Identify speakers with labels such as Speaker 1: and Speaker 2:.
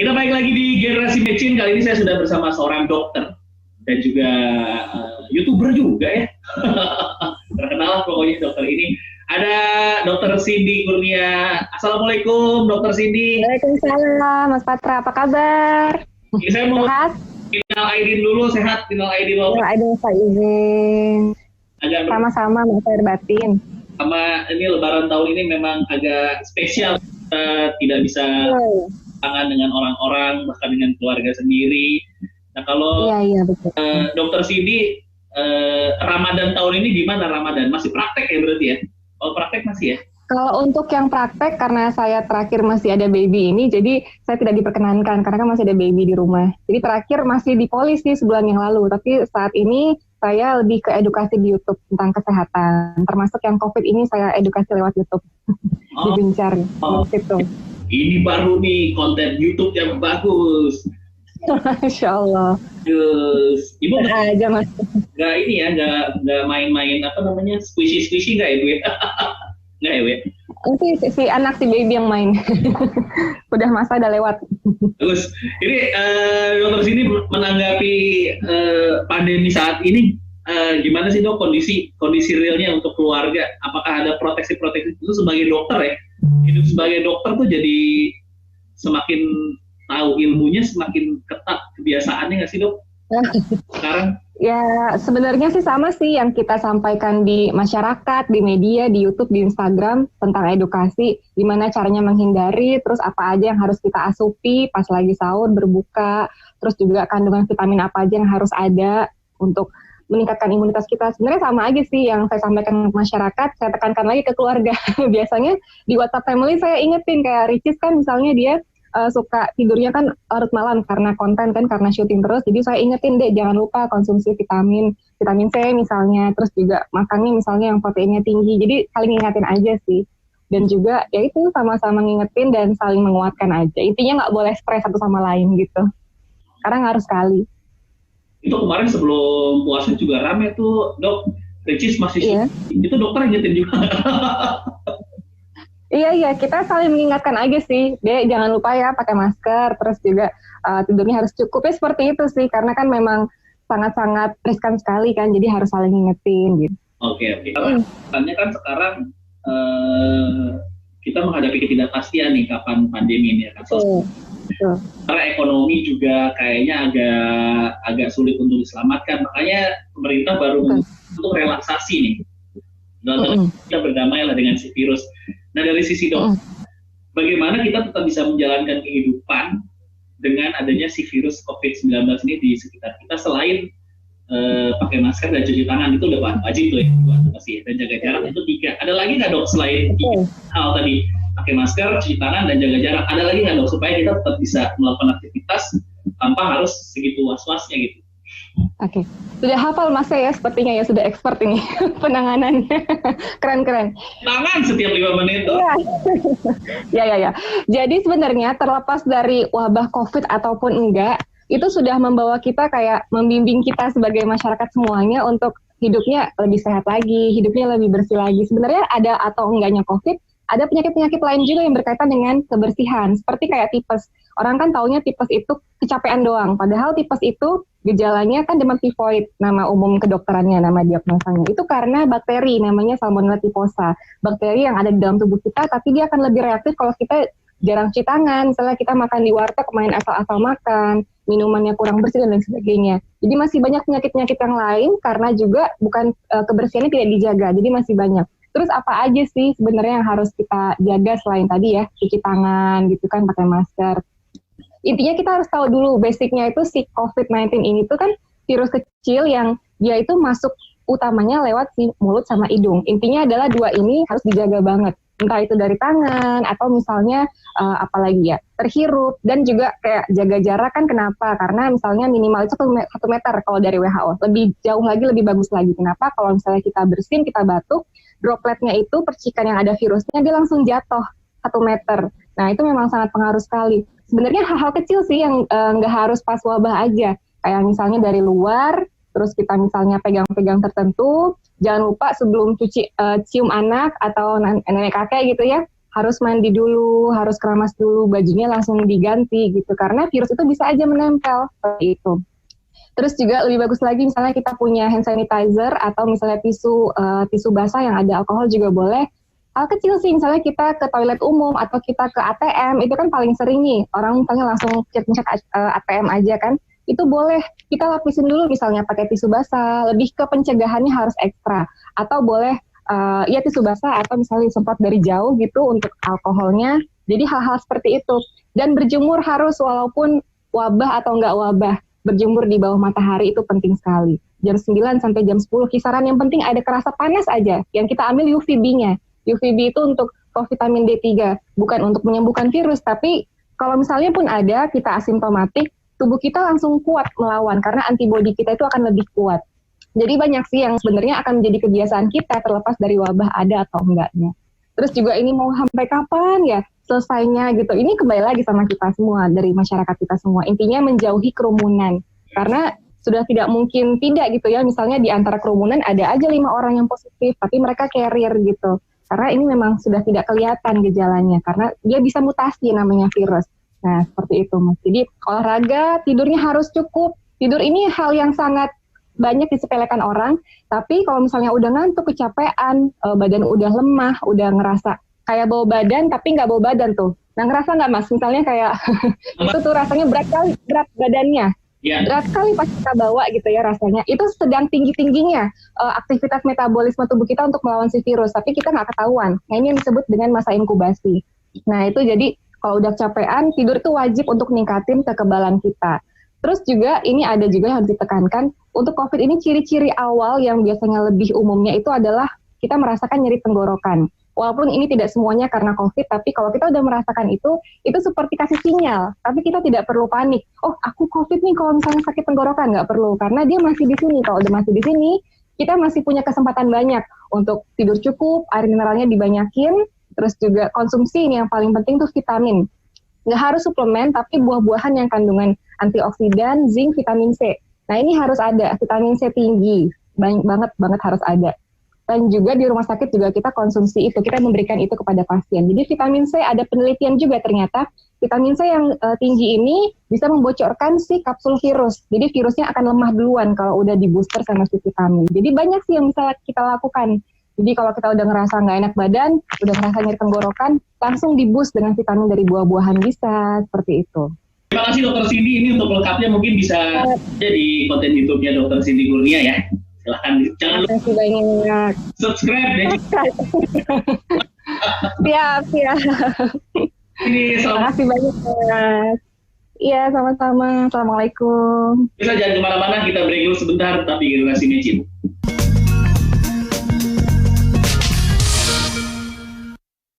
Speaker 1: Kita balik lagi di Generasi Mecin. Kali ini saya sudah bersama seorang dokter dan juga YouTuber juga ya. Terkenal pokoknya dokter ini. Ada Dokter Cindy Kurnia. Assalamualaikum Dokter Cindy.
Speaker 2: Waalaikumsalam Mas Patra, apa kabar?
Speaker 1: Ini saya mau
Speaker 2: sehat?
Speaker 1: Kenal Aidin dulu, sehat. Kenal Aidin dulu.
Speaker 2: Aidin Pak izin. Sama-sama Mas Air Batin.
Speaker 1: Sama ini Lebaran tahun ini memang agak spesial. Kita tidak bisa tangan dengan orang-orang, bahkan dengan keluarga sendiri. Nah kalau
Speaker 2: betul.
Speaker 1: Dokter Cindy, Ramadan tahun ini gimana Ramadan? Masih praktek ya berarti ya? Kalau praktek masih ya?
Speaker 2: Kalau untuk yang praktek, karena saya terakhir masih ada baby ini, jadi saya tidak diperkenankan karena kan masih ada baby di rumah. Jadi terakhir masih dipolis sih sebulan yang lalu, tapi saat ini saya lebih ke edukasi di YouTube tentang kesehatan. Termasuk yang COVID ini saya edukasi lewat YouTube. Dibincar gitu.
Speaker 1: Ini baru nih konten YouTube yang bagus.
Speaker 2: Masya Allah.
Speaker 1: Terus, Ibu
Speaker 2: aja Mas.
Speaker 1: Nggak ini ya, nggak main-main apa namanya squishy nggak ya Bu? Nggak ya Bu?
Speaker 2: Nanti si anak si baby yang main. Udah masa udah lewat.
Speaker 1: Terus ini Dokter Cindy menanggapi pandemi saat ini gimana sih Dok kondisi realnya untuk keluarga? Apakah ada proteksi itu sebagai dokter ya? Hidup sebagai dokter tuh jadi semakin tahu ilmunya, semakin ketat kebiasaannya nggak sih Dok? Sekarang?
Speaker 2: Ya sebenarnya sih sama sih yang kita sampaikan di masyarakat, di media, di YouTube, di Instagram tentang edukasi, gimana caranya menghindari, terus apa aja yang harus kita asupi pas lagi sahur, berbuka, terus juga kandungan vitamin apa aja yang harus ada untuk meningkatkan imunitas kita. Sebenarnya sama aja sih yang saya sampaikan ke masyarakat, saya tekankan lagi ke keluarga. Biasanya di WhatsApp family saya ingetin, kayak Ricis kan misalnya dia suka tidurnya kan larut malam karena konten kan, karena syuting terus. Jadi saya ingetin deh, jangan lupa konsumsi vitamin C misalnya, terus juga makannya misalnya yang proteinnya tinggi. Jadi saling ingetin aja sih. Dan juga ya itu sama-sama ngingetin dan saling menguatkan aja. Intinya nggak boleh stres satu sama lain gitu. Sekarang harus sekali.
Speaker 1: Itu kemarin sebelum puasa juga rame tuh Dok, Ricis masih itu dokter ingetin juga.
Speaker 2: Iya, kita saling mengingatkan aja sih, Dek jangan lupa ya pakai masker, terus juga tidurnya harus cukup ya, seperti itu sih, karena kan memang sangat-sangat riskan sekali kan, jadi harus saling ngingetin gitu.
Speaker 1: Oke. Karena kan sekarang kita menghadapi ketidakpastian nih kapan pandemi ini ya kan. Karena ekonomi juga kayaknya agak sulit untuk diselamatkan, makanya pemerintah baru untuk relaksasi nih. Dan kita berdamai lah dengan si virus. Nah dari sisi dok, bagaimana kita tetap bisa menjalankan kehidupan dengan adanya si virus COVID-19 ini di sekitar kita selain pakai masker dan cuci tangan, itu udah wajib tuh ya, pasti, dan jaga jarak itu 3. Ada lagi nggak dok selain hal tadi pakai masker, cuci tangan dan jaga jarak? Ada lagi nggak dok supaya kita tetap bisa melakukan aktivitas tanpa harus segitu was-wasnya gitu?
Speaker 2: Oke, sudah hafal Mas ya, sepertinya ya sudah expert ini penanganannya. Keren.
Speaker 1: Tangan setiap 5 menit tuh.
Speaker 2: Ya. Jadi sebenarnya terlepas dari wabah COVID ataupun enggak, itu sudah membawa kita kayak membimbing kita sebagai masyarakat semuanya untuk hidupnya lebih sehat lagi, hidupnya lebih bersih lagi. Sebenarnya ada atau enggaknya COVID, ada penyakit-penyakit lain juga yang berkaitan dengan kebersihan, seperti kayak tipes. Orang kan taunya tipes itu kecapean doang, padahal tipes itu gejalanya kan demam tifoid, nama umum kedokterannya, nama diagnosanya. Itu karena bakteri, namanya Salmonella typhosa. Bakteri yang ada di dalam tubuh kita, tapi dia akan lebih reaktif kalau kita jarang cuci tangan. Misalnya kita makan di warteg, main asal-asal makan, minumannya kurang bersih, dan lain sebagainya. Jadi masih banyak penyakit-penyakit yang lain, karena juga bukan kebersihannya tidak dijaga, jadi masih banyak. Terus apa aja sih sebenarnya yang harus kita jaga selain tadi ya, cuci tangan gitu kan, pakai masker. Intinya kita harus tahu dulu basicnya itu si COVID-19 ini tuh kan virus kecil yang dia itu masuk utamanya lewat si mulut sama hidung. Intinya adalah 2 ini harus dijaga banget. Entah itu dari tangan atau misalnya apalagi ya, terhirup, dan juga kayak jaga jarak kan. Kenapa? Karena misalnya minimal itu 1 meter kalau dari WHO. Lebih jauh lagi, lebih bagus lagi. Kenapa? Kalau misalnya kita bersin, kita batuk, dropletnya itu, percikan yang ada virusnya, dia langsung jatuh 1 meter. Nah itu memang sangat pengaruh sekali. Sebenarnya hal-hal kecil sih yang nggak harus pas wabah aja. Kayak misalnya dari luar, terus kita misalnya pegang-pegang tertentu, jangan lupa sebelum cium anak atau nenek kakek gitu ya, harus mandi dulu, harus keramas dulu, bajunya langsung diganti gitu, karena virus itu bisa aja menempel seperti itu. Terus juga lebih bagus lagi misalnya kita punya hand sanitizer atau misalnya tisu basah yang ada alkohol juga boleh. Hal kecil sih, misalnya kita ke toilet umum atau kita ke ATM, itu kan paling sering nih, orang misalnya langsung pencet ATM aja kan, itu boleh kita lapisin dulu misalnya pakai tisu basah, lebih ke pencegahannya harus ekstra. Atau boleh ya tisu basah atau misalnya disemprot dari jauh gitu untuk alkoholnya. Jadi hal-hal seperti itu. Dan berjemur harus walaupun wabah atau enggak wabah, berjemur di bawah matahari itu penting sekali. Jam 9 sampai jam 10 kisaran, yang penting ada kerasa panas aja. Yang kita ambil UVB-nya. UVB itu untuk vitamin D3, bukan untuk menyembuhkan virus, tapi kalau misalnya pun ada, kita asimptomatik, tubuh kita langsung kuat melawan, karena antibodi kita itu akan lebih kuat. Jadi banyak sih yang sebenarnya akan menjadi kebiasaan kita, terlepas dari wabah ada atau enggaknya. Terus juga ini mau sampai kapan ya selesainya gitu. Ini kembali lagi sama kita semua, dari masyarakat kita semua. Intinya menjauhi kerumunan, karena sudah tidak mungkin tidak gitu ya, misalnya di antara kerumunan ada aja 5 orang yang positif, tapi mereka carrier gitu. Karena ini memang sudah tidak kelihatan gejalanya, karena dia bisa mutasi namanya virus. Nah, seperti itu Mas. Jadi olahraga, tidurnya harus cukup. Tidur ini hal yang sangat banyak disepelekan orang, tapi kalau misalnya udah ngantuk, kecapean, badan udah lemah, udah ngerasa kayak bau badan, tapi nggak bau badan tuh. Nah, ngerasa nggak Mas? Misalnya kayak itu tuh rasanya berat badannya. Yeah. Berat kali pas kita bawa gitu ya rasanya. Itu sedang tinggi-tingginya aktivitas metabolisme tubuh kita untuk melawan si virus, tapi kita nggak ketahuan. Nah, ini yang disebut dengan masa inkubasi. Nah, itu jadi kalau udah kecapean, tidur itu wajib untuk ningkatin kekebalan kita. Terus juga ini ada juga yang harus ditekankan, untuk COVID ini ciri-ciri awal yang biasanya lebih umumnya itu adalah kita merasakan nyeri tenggorokan. Walaupun ini tidak semuanya karena COVID, tapi kalau kita udah merasakan itu seperti kasih sinyal. Tapi kita tidak perlu panik. Oh, aku COVID nih kalau misalnya sakit tenggorokan, nggak perlu. Karena dia masih di sini. Kalau udah masih di sini, kita masih punya kesempatan banyak untuk tidur cukup, air mineralnya dibanyakin, terus juga konsumsi ini yang paling penting tuh vitamin. Nggak harus suplemen, tapi buah-buahan yang kandungan antioksidan, zinc, vitamin C. Nah, ini harus ada, vitamin C tinggi. Banget harus ada. Dan juga di rumah sakit juga kita konsumsi itu, kita memberikan itu kepada pasien. Jadi vitamin C ada penelitian juga ternyata, vitamin C yang tinggi ini bisa membocorkan si kapsul virus. Jadi virusnya akan lemah duluan kalau udah di booster sama si vitamin. Jadi banyak sih yang bisa kita lakukan. Jadi kalau kita udah ngerasa nggak enak badan, udah ngerasa nyeri tenggorokan, langsung di boost dengan vitamin dari buah-buahan bisa, seperti itu.
Speaker 1: Terima kasih Dr. Cindy, ini untuk lengkapnya mungkin bisa jadi konten YouTube-nya Dr. Cindy Kurnia ya. Silahkan, jangan lupa
Speaker 2: banyak.
Speaker 1: Subscribe deh.
Speaker 2: Siap.
Speaker 1: Terima
Speaker 2: kasih banyak Mas. Iya, sama-sama. Assalamualaikum.
Speaker 1: Bisa jangan kemana-mana, kita break dulu sebentar, tapi generasi Mecin.